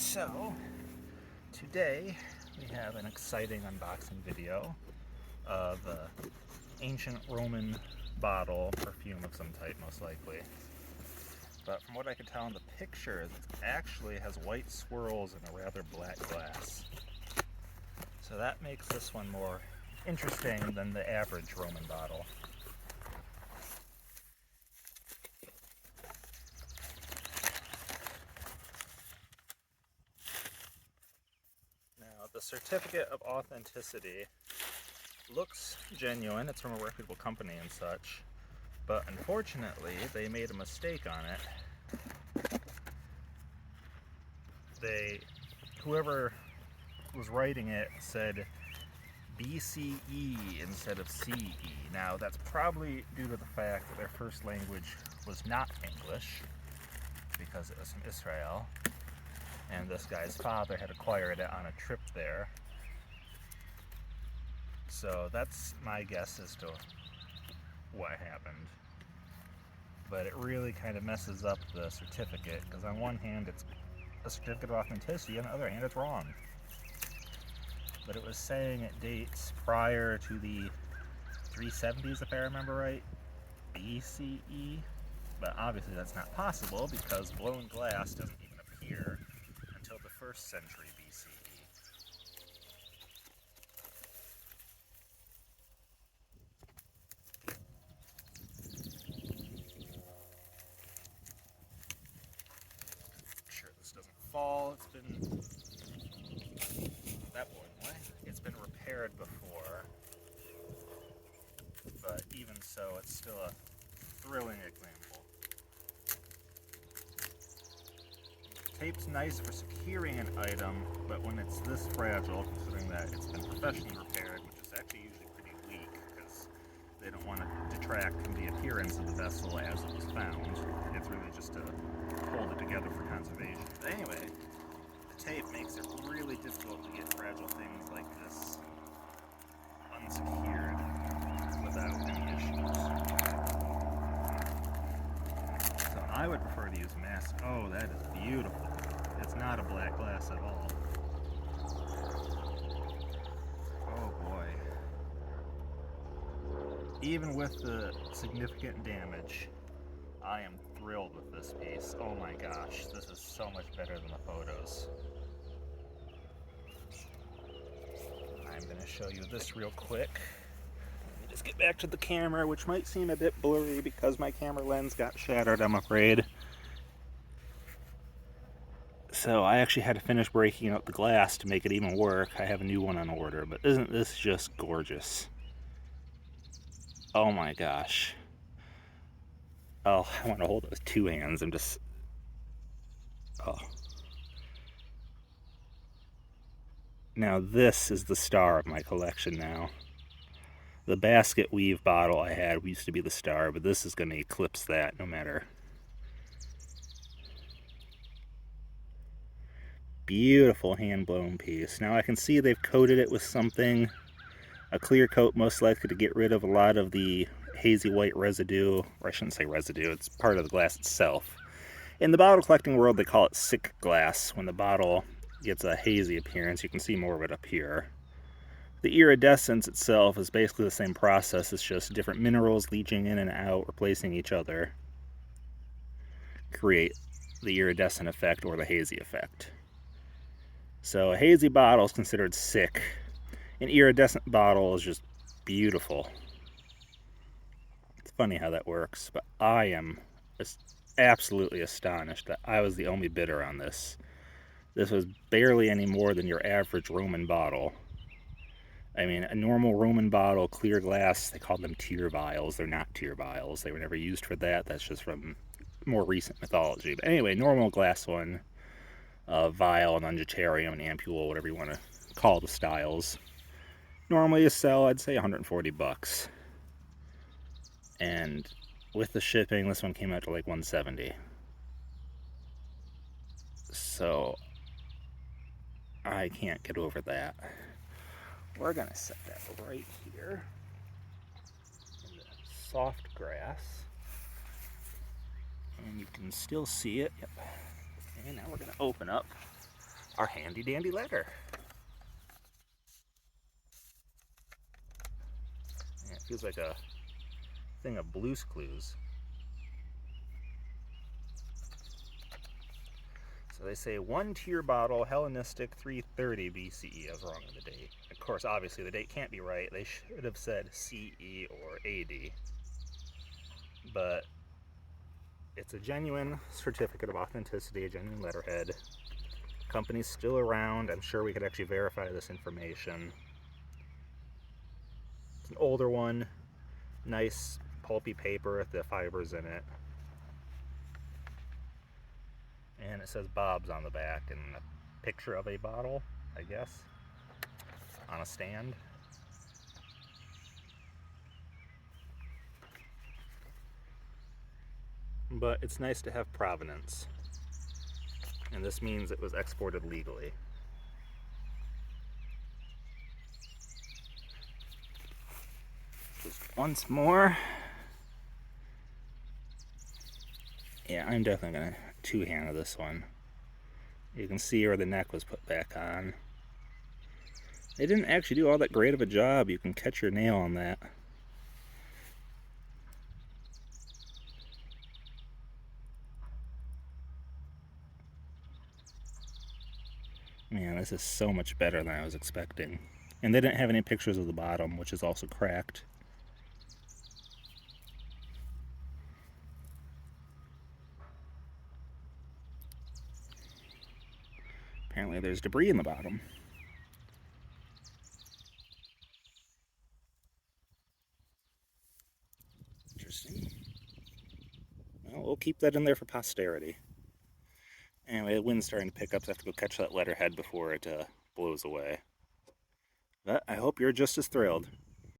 So, today we have an exciting unboxing video of an ancient Roman bottle, perfume of some type most likely. But from what I can tell in the pictures, it actually has white swirls and a rather black glass. So that makes this one more interesting than the average Roman bottle. Now, the certificate of authenticity looks genuine. It's from a reputable company and such, but unfortunately they made a mistake on it. Whoever was writing it said BCE instead of CE. Now that's probably due to the fact that their first language was not English, because it was from Israel, and this guy's father had acquired it on a trip there. So that's my guess as to what happened. But it really kind of messes up the certificate, because on one hand it's a certificate of authenticity, on the other hand it's wrong. But it was saying it dates prior to the 370s, if I remember right, BCE. But obviously that's not possible, because blown glass doesn't even appear until the 1st century BCE. Make sure this doesn't fall. It's been repaired before, but even so, it's still a thrilling example. Tape's nice for securing an item, but when it's this fragile, considering that it's been professionally repaired, which is actually usually pretty weak, because they don't want to detract from the appearance of the vessel as it was found. It's really just to hold it together for conservation. But anyway, the tape makes it really difficult to get fragile things like this unsecured without any issues. So I would prefer to use mass. Oh, that is beautiful. It's not a black glass at all. Oh boy. Even with the significant damage, I am thrilled with this piece. Oh my gosh, this is so much better than the photos. I'm going to show you this real quick. Let me just get back to the camera, which might seem a bit blurry because my camera lens got shattered, I'm afraid. So I actually had to finish breaking out the glass to make it even work. I have a new one on order, but isn't this just gorgeous? Oh my gosh. Oh, I want to hold it with 2 hands. Oh. Now this is the star of my collection now. The basket weave bottle I had used to be the star, but this is going to eclipse that no matter. Beautiful hand-blown piece. Now I can see they've coated it with something, a clear coat most likely to get rid of a lot of the hazy white residue, or I shouldn't say residue, it's part of the glass itself. In the bottle collecting world, they call it sick glass. When the bottle gets a hazy appearance, you can see more of it up here. The iridescence itself is basically the same process. It's just different minerals leaching in and out, replacing each other, create the iridescent effect or the hazy effect. So a hazy bottle is considered sick. An iridescent bottle is just beautiful. It's funny how that works, but I am absolutely astonished that I was the only bidder on this. This was barely any more than your average Roman bottle. I mean, a normal Roman bottle, clear glass, they called them tear vials. They're not tear vials. They were never used for that. That's just from more recent mythology. But anyway, normal glass one, vial, an ungutarium, an ampule, whatever you want to call the styles. Normally you sell, I'd say, 140 bucks. And with the shipping, this one came out to like 170. So I can't get over that. We're gonna set that right here in the soft grass, and you can still see it. Yep. And now we're gonna open up our handy dandy letter. Yeah, it feels like a thing of Blue's Clues. So they say 1-tier bottle, Hellenistic 330 BCE. I was wrong on the date. Of course, obviously the date can't be right. They should have said CE or AD. But it's a genuine certificate of authenticity, a genuine letterhead. Company's still around. I'm sure we could actually verify this information. It's an older one. Nice pulpy paper with the fibers in it. And it says Bob's on the back and a picture of a bottle, I guess, on a stand. But it's nice to have provenance. And this means it was exported legally. Just once more. Yeah, I'm definitely going to two-hand this one. You can see where the neck was put back on. They didn't actually do all that great of a job. You can catch your nail on that. Man, this is so much better than I was expecting. And they didn't have any pictures of the bottom, which is also cracked. Apparently there's debris in the bottom. Interesting. Well, we'll keep that in there for posterity. Anyway, the wind's starting to pick up, so I have to go catch that letterhead before it blows away. But I hope you're just as thrilled.